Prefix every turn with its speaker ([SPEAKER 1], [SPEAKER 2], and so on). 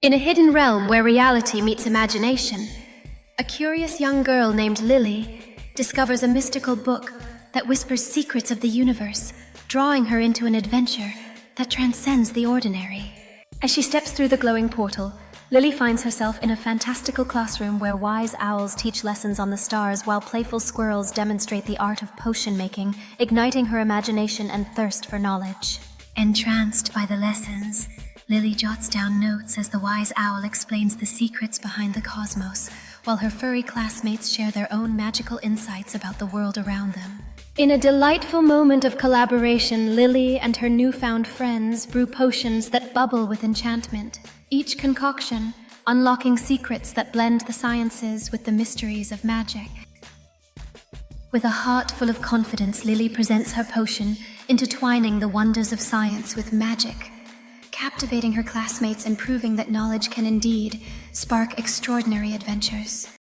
[SPEAKER 1] In a hidden realm where reality meets imagination, a curious young girl named Lily discovers a mystical book that whispers secrets of the universe, drawing her into an adventure that transcends the ordinary. As she steps through the glowing portal, Lily finds herself in a fantastical classroom where wise owls teach lessons on the stars while playful squirrels demonstrate the art of potion making, igniting her imagination and thirst for knowledge. Entranced by the lessons, Lily jots down notes as the wise owl explains the secrets behind the cosmos, while her furry classmates share their own magical insights about the world around them. In a delightful moment of collaboration, Lily and her newfound friends brew potions that bubble with enchantment, each concoction unlocking secrets that blend the sciences with the mysteries of magic. With a heart full of confidence, Lily presents her potion, intertwining the wonders of science with magic, captivating her classmates and proving that knowledge can indeed spark extraordinary adventures.